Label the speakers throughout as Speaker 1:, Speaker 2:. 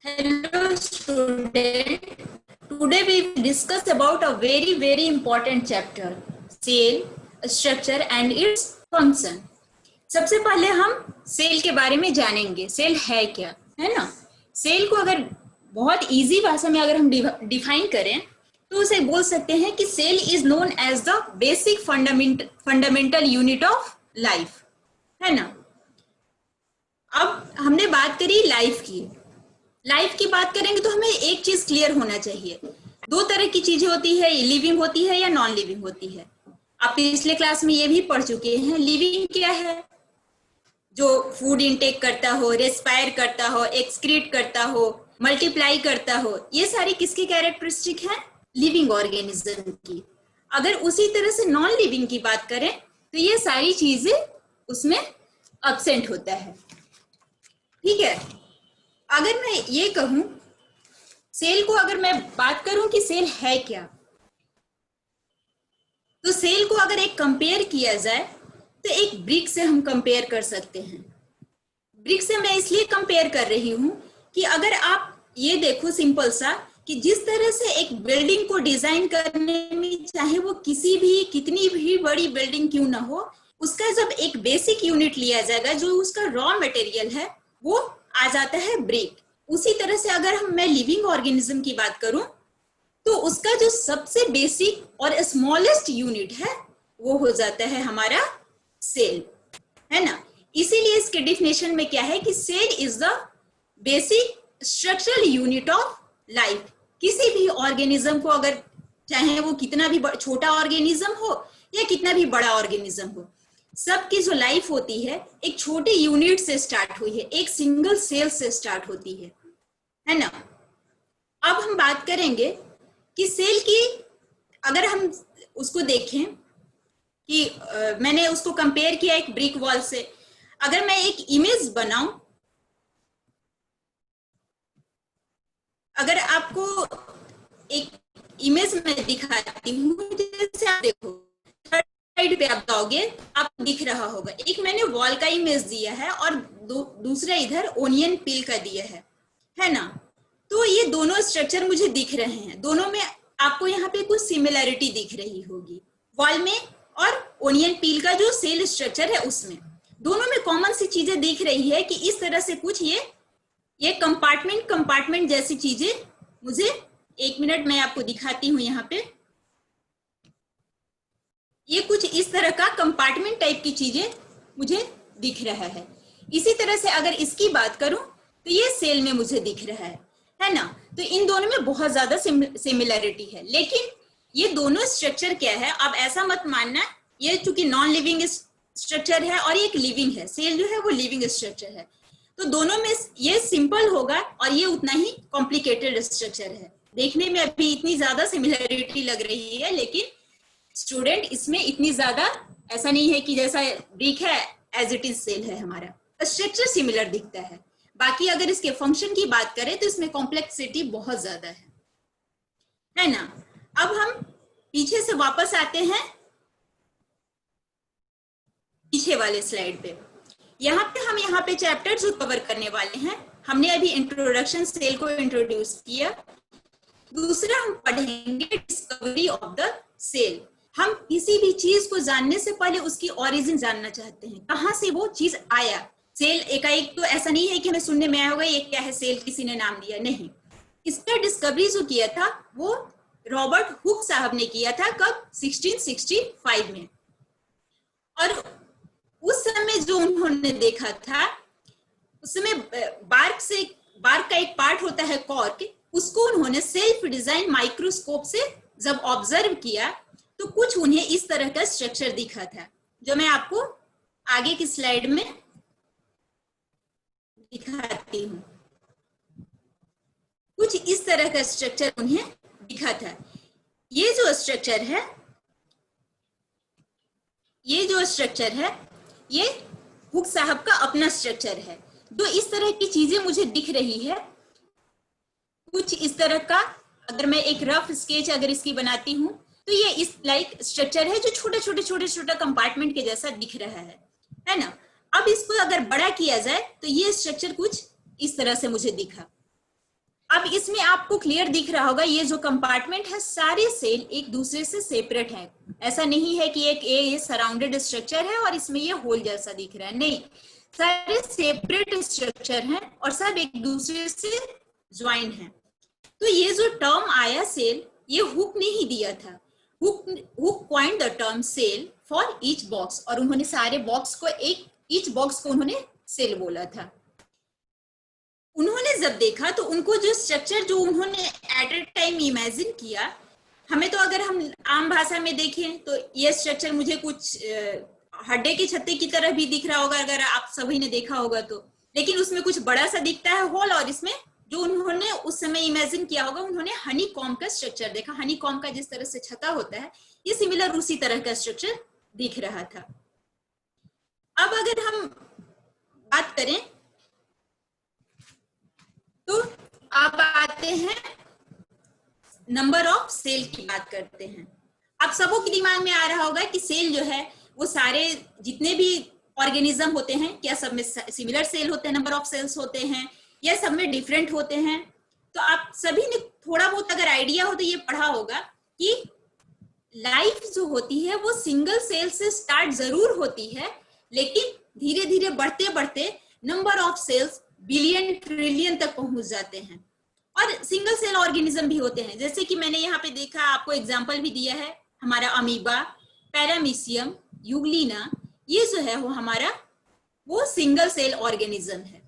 Speaker 1: Hello student. Today we will discuss about a very important chapter, cell structure and its function. सबसे पहले हम cell के बारे में जानेंगे. सेल है क्या, है ना. सेल को अगर बहुत इजी भाषा में अगर हम डिफाइन करें तो उसे बोल सकते हैं कि cell is known as the basic fundamental unit of life, है ना. अब हमने बात करी लाइफ की बात करेंगे तो हमें एक चीज क्लियर होना चाहिए. दो तरह की चीजें होती है, लिविंग होती है या नॉन लिविंग होती है. आप पिछले क्लास में ये भी पढ़ चुके हैं. लिविंग क्या है? जो फूड इनटेक करता हो, रेस्पायर करता हो, एक्सक्रीट करता हो, मल्टीप्लाई करता हो, ये सारी किसकी कैरेक्टरिस्टिक है? लिविंग ऑर्गेनिज्म की. अगर उसी तरह से नॉन लिविंग की बात करें तो ये सारी चीजें उसमें एब्सेंट होता है. ठीक है. अगर मैं ये कहूं, सेल को अगर मैं बात करूं कि सेल है क्या, तो सेल को अगर एक कंपेयर किया जाए तो एक ब्रिक से हम कंपेयर कर सकते हैं. ब्रिक से मैं इसलिए कंपेयर कर रही हूं कि अगर आप ये देखो सिंपल सा कि जिस तरह से एक बिल्डिंग को डिजाइन करने में, चाहे वो कितनी भी बड़ी बिल्डिंग क्यों ना हो, उसका जब एक बेसिक यूनिट लिया जाएगा, जो उसका रॉ मटेरियल है, वो आ जाता है ब्रिक. उसी तरह से अगर मैं लिविंग ऑर्गेनिज्म की बात करूं तो उसका जो सबसे बेसिक और स्मॉलेस्ट यूनिट है वो हो जाता है हमारा सेल, है ना. इसीलिए इसके डिफिनेशन में क्या है कि cell is the basic structural unit of life. किसी भी ऑर्गेनिज्म को, अगर चाहे वो कितना भी छोटा ऑर्गेनिज्म हो या कितना भी बड़ा ऑर्गेनिज्म हो, सबकी जो लाइफ होती है एक छोटे यूनिट से स्टार्ट हुई है, एक सिंगल सेल से स्टार्ट होती है ना. अब हम बात करेंगे कि सेल की, अगर हम उसको देखें कि मैंने उसको कंपेयर किया एक ब्रिक वॉल से. अगर मैं एक इमेज बनाऊं, अगर आपको एक इमेज में दिखाती हूँ, जैसे आप देखो साइड पे आप जाओगे, आपको दिख रहा होगा, एक मैंने वॉल का इमेज दिया है और दूसरा इधर ओनियन पील का दिया है ना. तो ये दोनों स्ट्रक्चर मुझे दिख रहे हैं. दोनों में आपको यहाँ पे कुछ सिमिलैरिटी दिख रही होगी, वॉल में और ओनियन पील का जो सेल स्ट्रक्चर है उसमें. दोनों में कॉमन सी चीजें दिख रही है कि इस तरह से कुछ ये कंपार्टमेंट जैसी चीजें मुझे, एक मिनट मैं आपको दिखाती हूँ. यहाँ पे ये कुछ इस तरह का कंपार्टमेंट टाइप की चीजें मुझे दिख रहा है. इसी तरह से अगर इसकी बात करूं तो ये सेल में मुझे दिख रहा है ना. तो इन दोनों में बहुत ज्यादा सिमिलैरिटी है. लेकिन ये दोनों स्ट्रक्चर क्या है, अब ऐसा मत मानना ये चूंकि नॉन लिविंग स्ट्रक्चर है और एक लिविंग है, सेल जो है वो लिविंग स्ट्रक्चर है, तो दोनों में ये सिंपल होगा और ये उतना ही कॉम्प्लिकेटेड स्ट्रक्चर है. देखने में अभी इतनी ज्यादा सिमिलैरिटी लग रही है, लेकिन स्टूडेंट इसमें इतनी ज्यादा ऐसा नहीं है कि जैसा ब्रिक है एज इट इज सेल है. हमारा स्ट्रक्चर सिमिलर दिखता है. बाकी अगर इसके फंक्शन की बात करें तो इसमें कॉम्प्लेक्सिटी बहुत ज्यादा है ना. अब हम पीछे से वापस आते हैं पीछे वाले स्लाइड पे. यहाँ पे चैप्टर जो कवर करने वाले हैं, हमने अभी इंट्रोडक्शन सेल को इंट्रोड्यूस किया. दूसरा हम पढ़ेंगे डिस्कवरी ऑफ द सेल. हम किसी भी चीज को जानने से पहले उसकी ओरिजिन जानना चाहते हैं, कहां से वो चीज आया. सेल एकाएक तो ऐसा नहीं है कि हमें सुनने में आया होगा ये क्या है सेल, किसी ने नाम दिया, नहीं. इसका डिस्कवरी जो किया था वो रॉबर्ट हुक साहब ने किया था. कब? 1665 में. और उस समय जो उन्होंने देखा था, उस समय बार्क का एक पार्ट होता है कॉर्क, उसको उन्होंने सेल्फ डिजाइन माइक्रोस्कोप से जब ऑब्जर्व किया तो कुछ उन्हें इस तरह का स्ट्रक्चर दिखा था, जो मैं आपको आगे की स्लाइड में दिखाती हूँ. कुछ इस तरह का स्ट्रक्चर उन्हें दिखा था. ये जो स्ट्रक्चर है ये हुक साहब का अपना स्ट्रक्चर है. तो इस तरह की चीजें मुझे दिख रही है कुछ इस तरह का. अगर मैं एक रफ स्केच अगर इसकी बनाती हूँ तो ये इस लाइक स्ट्रक्चर है जो छोटा कंपार्टमेंट के जैसा दिख रहा है ना. अब इसको अगर बड़ा किया जाए तो ये स्ट्रक्चर कुछ इस तरह से मुझे दिखा. अब इसमें आपको क्लियर दिख रहा होगा, ये जो कंपार्टमेंट है सारे सेल एक दूसरे से सेपरेट है। ऐसा नहीं है कि एक ये सराउंडेड स्ट्रक्चर है और इसमें ये होल जैसा दिख रहा है, नहीं, सारे सेपरेट स्ट्रक्चर हैं और सब एक दूसरे से ज्वाइन है। तो ये जो टर्म आया सेल, ये हुक ने ही दिया था। Hooke coined the term cell for each box, और उन्होंने सारे बॉक्स को ईच बॉक्स को उन्होंने सेल बोला था। उन्होंने जब देखा तो उनको जो स्ट्रक्चर जो उन्होंने एट ए टाइम इमेजिन किया, हमें तो अगर हम आम भाषा में देखें तो ये स्ट्रक्चर मुझे कुछ हड्डे की छत्ते की तरह भी दिख रहा होगा अगर आप सभी ने देखा होगा तो, लेकिन उसमें कुछ बड़ा सा दिखता है होल, और इसमें जो उन्होंने उस समय इमेजिन किया होगा, उन्होंने हनी कॉम्ब का स्ट्रक्चर देखा। हनी कॉम्ब का जिस तरह से छत्ता होता है, ये सिमिलर उसी तरह का स्ट्रक्चर दिख रहा था। अब अगर हम बात करें तो आप आते हैं नंबर ऑफ सेल की बात करते हैं। आप सबों के दिमाग में आ रहा होगा कि सेल जो है वो सारे जितने भी ऑर्गेनिज्म होते हैं, क्या सब में सिमिलर सेल होते हैं, नंबर ऑफ सेल्स होते हैं, या सब में डिफरेंट होते हैं? तो आप सभी ने थोड़ा बहुत अगर आइडिया हो तो ये पढ़ा होगा कि लाइफ जो होती है वो सिंगल सेल से स्टार्ट जरूर होती है, लेकिन धीरे धीरे बढ़ते बढ़ते number of cells billion trillion तक पहुंच जाते हैं। और सिंगल सेल ऑर्गेनिज्म भी होते हैं, जैसे कि मैंने यहाँ पे देखा, आपको एग्जांपल भी दिया है, हमारा अमीबा, पैरामीशियम, यूग्लिना, ये जो है वो हमारा वो सिंगल सेल ऑर्गेनिज्म है।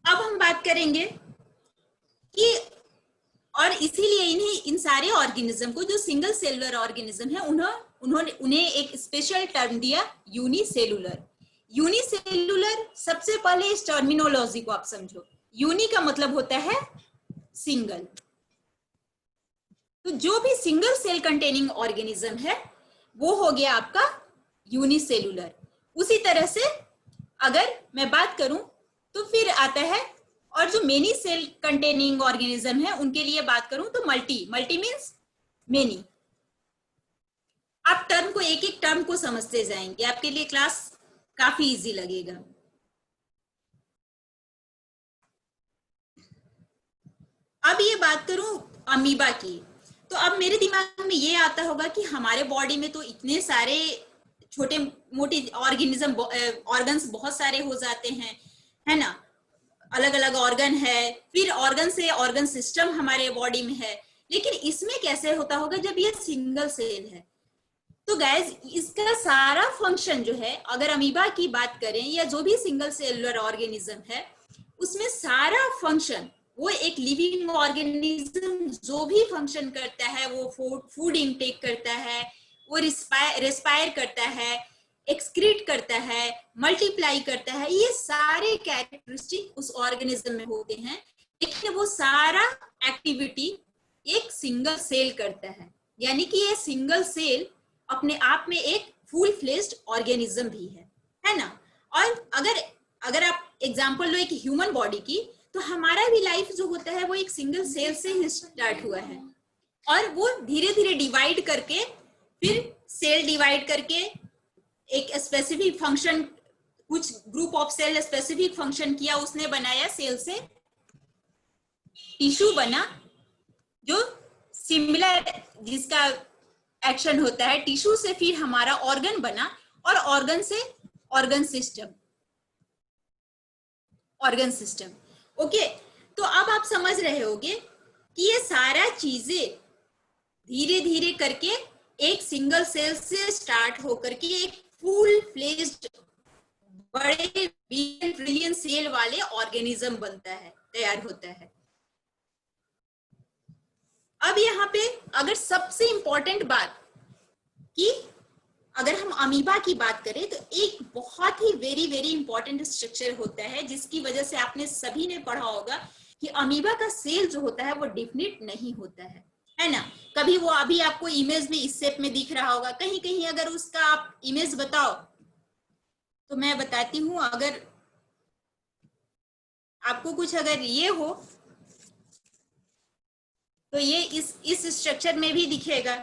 Speaker 1: अब हम बात करेंगे कि और इसीलिए इन सारे ऑर्गेनिज्म को जो सिंगल सेलुलर ऑर्गेनिज्म है उन्हें एक स्पेशल टर्म दिया, यूनिसेलुलर। यूनिसेलुलर, सबसे पहले इस टर्मिनोलॉजी को आप समझो। यूनि का मतलब होता है सिंगल, तो जो भी सिंगल सेल कंटेनिंग ऑर्गेनिज्म है वो हो गया आपका यूनिसेलुलर। उसी तरह से अगर मैं बात करूं तो फिर आता है, और जो मेनी सेल कंटेनिंग ऑर्गेनिज्म है उनके लिए बात करूं तो मल्टी मीन्स मेनी। आप टर्म को एक एक टर्म को समझते जाएंगे, आपके लिए क्लास काफी इजी लगेगा। अब ये बात करूं अमीबा की, तो अब मेरे दिमाग में ये आता होगा कि हमारे बॉडी में तो इतने सारे छोटे मोटे ऑर्गन्स बहुत सारे हो जाते हैं, है ना, अलग अलग ऑर्गन है, फिर ऑर्गन से ऑर्गन सिस्टम हमारे बॉडी में है, लेकिन इसमें कैसे होता होगा जब ये सिंगल सेल है? तो गाइज इसका सारा फंक्शन जो है, अगर अमीबा की बात करें या जो भी सिंगल सेलुलर ऑर्गेनिज्म है, उसमें सारा फंक्शन, वो एक लिविंग ऑर्गेनिज्म जो भी फंक्शन करता है, वो फूड इनटेक करता है, वो रेस्पायर करता है, एक्सक्रीट करता है, मल्टीप्लाई करता है, ये सारे कैरेक्टरिस्टिक उस ऑर्गेनिज्म में होते हैं, लेकिन वो सारा एक्टिविटी एक सिंगल सेल करता है। यानी कि ये सिंगल सेल अपने आप में एक फुल फ्लेज्ड ऑर्गेनिज्म भी है ना। और अगर आप एग्जांपल लो एक ह्यूमन बॉडी की, तो हमारा भी लाइफ जो होता है वो एक सिंगल सेल से ही स्टार्ट हुआ है, और वो धीरे धीरे डिवाइड करके, फिर सेल डिवाइड करके एक स्पेसिफिक फंक्शन, कुछ group of cell specific function किया, उसने बनाया सेल से टिश्यू बना जो सिमिलर, जिसका एक्शन होता है, टिश्यू से फिर हमारा ऑर्गन बना, और ऑर्गन से ऑर्गन सिस्टम। ओके, तो अब आप समझ रहे होंगे कि ये सारा चीजें धीरे धीरे करके एक सिंगल सेल से स्टार्ट होकर के एक फुल फ्लेज्ड बड़े बिलियन ट्रिलियन सेल वाले ऑर्गेनिज्म बनता है, तैयार होता है। अब यहाँ पे अगर सबसे इंपॉर्टेंट बात कि अगर हम अमीबा की बात करें, तो एक बहुत ही वेरी वेरी इंपॉर्टेंट स्ट्रक्चर होता है, जिसकी वजह से आपने सभी ने पढ़ा होगा कि अमीबा का सेल जो होता है वो डिफिनिट नहीं होता है ना। कभी वो अभी आपको इमेज में इस शेप में दिख रहा होगा, कहीं कहीं अगर उसका आप इमेज बताओ तो मैं बताती हूँ, अगर आपको कुछ अगर ये हो तो ये इस स्ट्रक्चर में भी दिखेगा।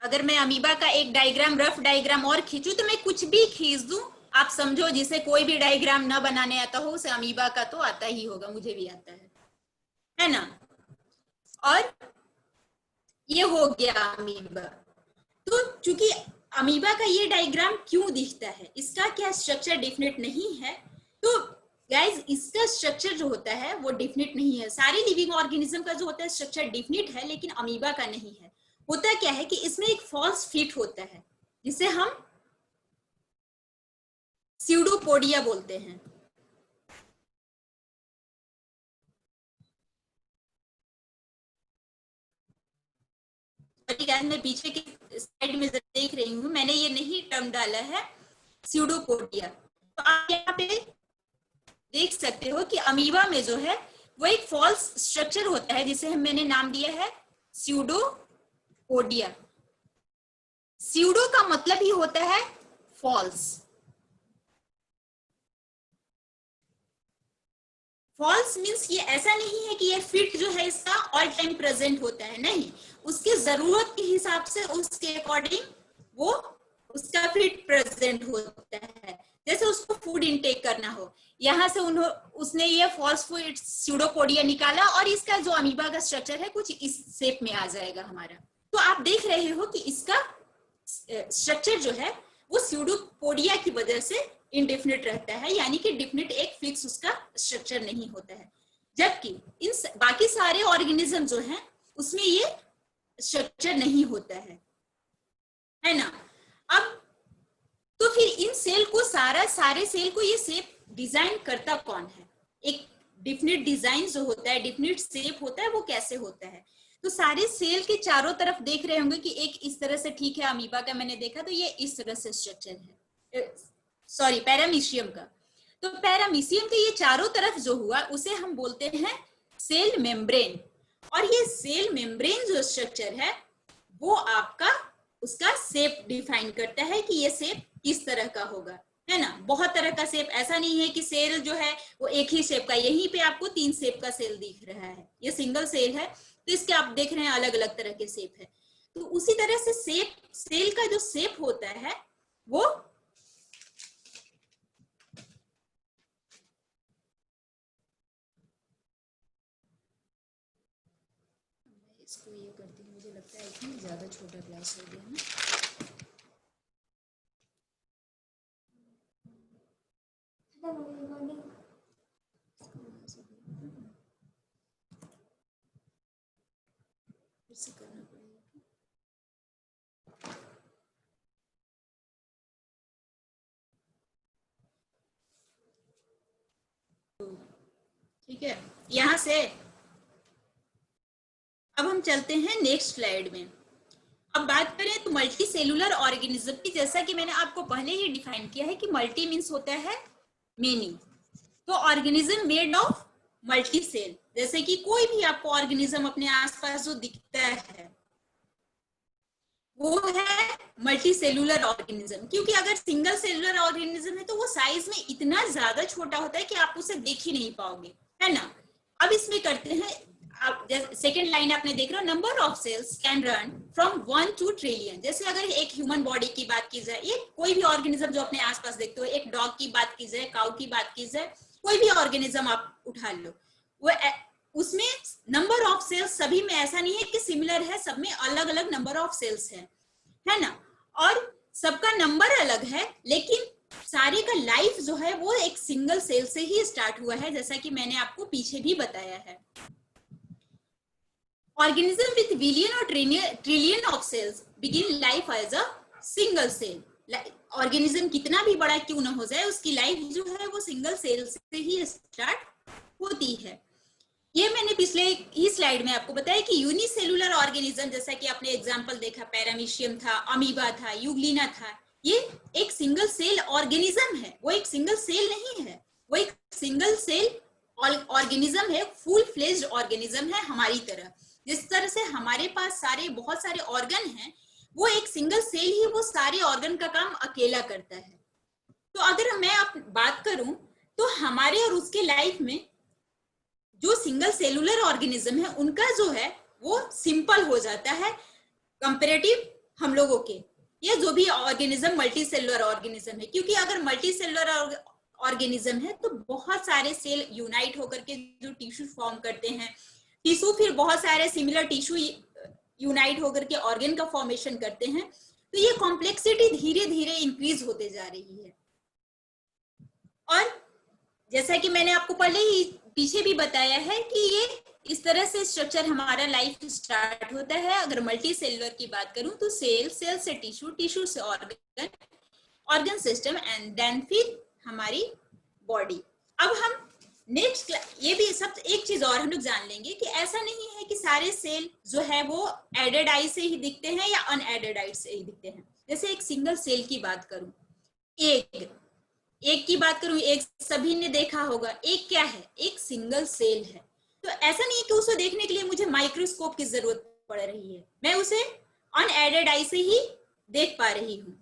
Speaker 1: अगर मैं अमीबा का एक डायग्राम, रफ डायग्राम और खींचूं, तो मैं कुछ भी खींच दूं, आप समझो जिसे कोई भी डायग्राम ना बनाने आता हो उसे अमीबा का तो आता ही होगा, मुझे भी आता है ना। और ये हो गया अमीबा। तो चूंकि अमीबा का ये डायग्राम क्यों दिखता है, इसका क्या स्ट्रक्चर डेफिनेट नहीं है, तो गाइज इसका स्ट्रक्चर जो होता है वो डेफिनेट नहीं है। सारे लिविंग ऑर्गेनिज्म का जो होता है स्ट्रक्चर डेफिनेट है, लेकिन अमीबा का नहीं है। होता क्या है कि इसमें एक फॉल्स फिट होता है जिसे हम स्यूडोपोडिया बोलते हैं। मैं पीछे की स्लाइड में देख रही हूँ, मैंने ये नहीं टर्म डाला है स्यूडोपोडिया। तो आप यहाँ पे देख सकते हो कि अमीबा में जो है वो एक फॉल्स स्ट्रक्चर होता है जिसे मैंने नाम दिया है स्यूडोपोडिया। स्यूडो का मतलब ही होता है फॉल्स। फॉल्स मीन्स ये ऐसा नहीं है कि ये फिट जो है इसका ऑल टाइम प्रेजेंट होता है, नहीं, उसकी जरूरत के हिसाब से उसके अकॉर्डिंग वो उसका फिट प्रेजेंट होता है। जैसे उसको फूड इनटेक करना हो, यहाँ से उसने ये फॉल्स फूड स्यूडोपोडिया निकाला और इसका जो अमीबा का स्ट्रक्चर है कुछ इस शेप में आ जाएगा हमारा। तो आप देख रहे हो कि इसका स्ट्रक्चर जो है वो स्यूडोपोडिया की वजह से इनडेफिनिट रहता है, यानी कि डेफिनिट एक फिक्स उसका स्ट्रक्चर नहीं होता है। जबकि इन बाकी सारे ऑर्गेनिज्म जो हैं उसमें ये स्ट्रक्चर नहीं होता है ना। अब तो फिर इन सेल को सारे सेल को ये शेप डिजाइन करता कौन है? एक डेफिनिट डिजाइन जो होता है, डेफिनिट शेप होता है, वो कैसे होता है? तो सारे सेल के चारों तरफ देख रहे होंगे कि एक इस तरह से, ठीक है अमीबा का मैंने देखा तो ये इस तरह से स्ट्रक्चर है, सॉरी पैरामीशियम का। तो पैरामीशियम के ये चारों तरफ जो हुआ उसे हम बोलते हैं सेल मेम्ब्रेन। और ये सेल मेम्ब्रेन जो स्ट्रक्चर है वो आपका उसका शेप डिफाइन करता है कि ये शेप किस तरह का होगा, है ना। बहुत तरह का शेप, ऐसा नहीं है कि सेल जो है वो एक ही शेप का, यहीं पे आपको 3 शेप का सेल दिख रहा है, ये सिंगल सेल है तो इसके आप देख रहे हैं अलग अलग तरह के शेप है। तो उसी तरह से सेल का जो शेप होता है वो इसको ये करती हूँ, मुझे लगता है कि ज्यादा छोटा क्लास हो गया ना। फिर से करना पड़ेगा। ठीक है, यहां से अब हम चलते हैं नेक्स्ट स्लाइड में। अब बात करें तो मल्टी सेलुलर ऑर्गेनिज्म की, जैसा कि मैंने आपको पहले ही डिफाइन किया है कि मल्टी मीन्स होता है मेनी। तो organism made of multi cell, जैसे कि कोई भी आपको ऑर्गेनिज्म अपने आसपास जो दिखता है वो है मल्टी सेलुलर ऑर्गेनिज्म। क्योंकि अगर सिंगल सेलुलर ऑर्गेनिज्म है तो वो साइज में इतना ज्यादा छोटा होता है कि आप उसे देख ही नहीं पाओगे, है ना। अब इसमें करते हैं, आप सेकेंड लाइन आपने देख रहे हो, number of cells can run from 1 to trillion. जैसे अगर एक ह्यूमन बॉडी की बात की जाए, ये कोई भी ऑर्गेनिज्म जो अपने आसपास देखते हो, एक डॉग की बात की जाए, काउ की बात की जाए, कोई भी ऑर्गेनिज्म आप उठा लो, वो उसमें नंबर ऑफ सेल्स सभी में ऐसा नहीं है कि सिमिलर है, सब में अलग अलग नंबर ऑफ सेल्स है ना। और सबका नंबर अलग है, लेकिन सारे का लाइफ जो है वो एक सिंगल सेल से ही स्टार्ट हुआ है, जैसा कि मैंने आपको पीछे भी बताया है। ऑर्गेनिज्म विथ बिलियन और trillion of cells begin life as a single cell. Organism कितना भी बड़ा क्यों ना हो जाए, उसकी लाइफ जो है वो सिंगल सेल से ही स्टार्ट होती है। ये मैंने पिछले ही स्लाइड में आपको बताया कि यूनिसेलुलर ऑर्गेनिज्म, जैसा कि आपने एग्जांपल देखा, पैरामीशियम था, अमीबा था, यूग्लिना था, ये एक सिंगल सेल ऑर्गेनिज्म है, वो एक सिंगल सेल नहीं है, वो एक सिंगल सेल ऑर्गेनिज्म है, फुल फ्लेज्ड ऑर्गेनिज्म है हमारी तरह। जिस तरह से हमारे पास बहुत सारे ऑर्गन हैं, वो एक सिंगल सेल ही वो सारे ऑर्गन का काम अकेला करता है। तो अगर मैं बात करूं तो हमारे और उसके लाइफ में जो सिंगल सेलुलर ऑर्गेनिज्म है उनका जो है वो सिंपल हो जाता है कंपैरेटिव हम लोगों के। या जो भी ऑर्गेनिज्म मल्टी सेलुलर ऑर्गेनिज्म है, क्योंकि अगर मल्टी सेलुलर ऑर्गेनिज्म है तो बहुत सारे सेल यूनाइट होकर के जो टिश्यू फॉर्म करते हैं, टिश्यू फिर बहुत सारे सिमिलर टिश्यू यूनाइट होकर के ऑर्गन का फॉर्मेशन करते हैं, तो ये कॉम्प्लेक्सिटी धीरे धीरे इंक्रीज होते जा रही है। और जैसा कि मैंने आपको पहले ही पीछे भी बताया है कि ये इस तरह से स्ट्रक्चर हमारा लाइफ स्टार्ट होता है। अगर मल्टी सेलुलर की बात करूं तो सेल, सेल से टिश्यू, टिश्यू से organ, organ system and then फिर हमारी बॉडी। अब हम नेक्स्ट ये भी सब एक चीज और हम लोग जान लेंगे कि ऐसा नहीं है कि सारे सेल जो है वो एडेड आई से ही दिखते हैं या अनएडेड आई से ही दिखते हैं। जैसे एक सिंगल सेल की बात करूं, एक की बात करूं, एक सभी ने देखा होगा। एक क्या है? एक सिंगल सेल है। तो ऐसा नहीं है कि उसे देखने के लिए मुझे माइक्रोस्कोप की जरूरत पड़ रही है, मैं उसे अनएडेड आई से ही देख पा रही हूँ।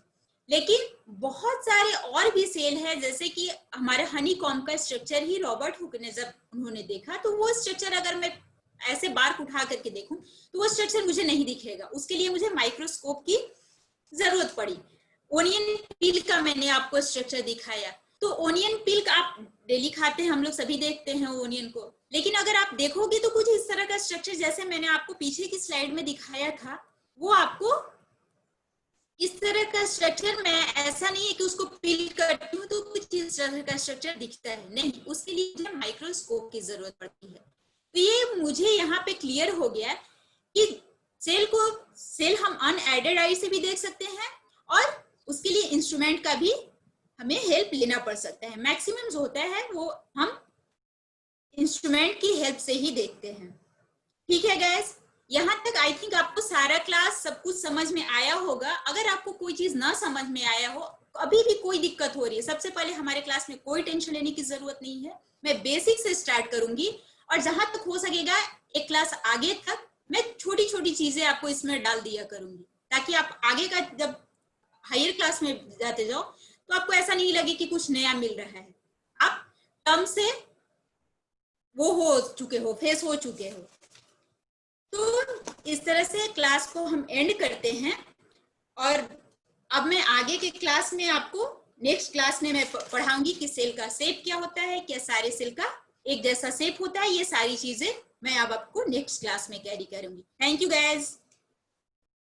Speaker 1: लेकिन बहुत सारे और भी सेल है, जैसे कि हमारे हनीकॉम्ब का स्ट्रक्चर ही रॉबर्ट हुक ने जब उन्होंने देखा, तो वो स्ट्रक्चर अगर मैं ऐसे बार उठा करके देखूं तो वो स्ट्रक्चर मुझे नहीं दिखेगा, उसके लिए मुझे माइक्रोस्कोप की जरूरत पड़ी। ओनियन पील का मैंने आपको स्ट्रक्चर दिखाया, तो ओनियन पील आप डेली खाते हैं, हम लोग सभी देखते हैं ओनियन को, लेकिन अगर आप देखोगे तो कुछ इस तरह का स्ट्रक्चर जैसे मैंने आपको पीछे की स्लाइड में दिखाया था, वो आपको इस तरह का स्ट्रक्चर, मैं ऐसा नहीं है कि उसको पील करती हूँ तो कुछ इस तरह का स्ट्रक्चर दिखता है, नहीं, उसके लिए मुझे माइक्रोस्कोप की जरूरत पड़ती है। तो ये मुझे यहाँ पे क्लियर हो गया कि सेल हम अनएडेड आई से भी देख सकते हैं और उसके लिए इंस्ट्रूमेंट का भी हमें हेल्प लेना पड़ सकता है। मैक्सिमम जो होता है वो हम इंस्ट्रूमेंट की हेल्प से ही देखते हैं। ठीक है गाइस, यहाँ तक आई थिंक आपको सारा क्लास सब कुछ समझ में आया होगा। अगर आपको कोई चीज ना समझ में आया हो, अभी भी कोई दिक्कत हो रही है, सबसे पहले हमारे क्लास में कोई टेंशन लेने की जरूरत नहीं है। मैं बेसिक से स्टार्ट करूंगी और जहां तक हो सकेगा एक क्लास आगे तक मैं छोटी छोटी चीजें आपको इसमें डाल दिया करूंगी, ताकि आप आगे का जब हायर क्लास में जाते जाओ तो आपको ऐसा नहीं लगे कि कुछ नया मिल रहा है, आप टर्म से वो हो चुके हो, फेस हो चुके हो। तो इस तरह से क्लास को हम एंड करते हैं और अब मैं आगे के क्लास में आपको नेक्स्ट क्लास में मैं पढ़ाऊंगी कि सेल का शेप क्या होता है, क्या सारे सेल का एक जैसा शेप होता है, ये सारी चीजें मैं अब आपको नेक्स्ट क्लास में कैरी करूंगी। Thank you guys.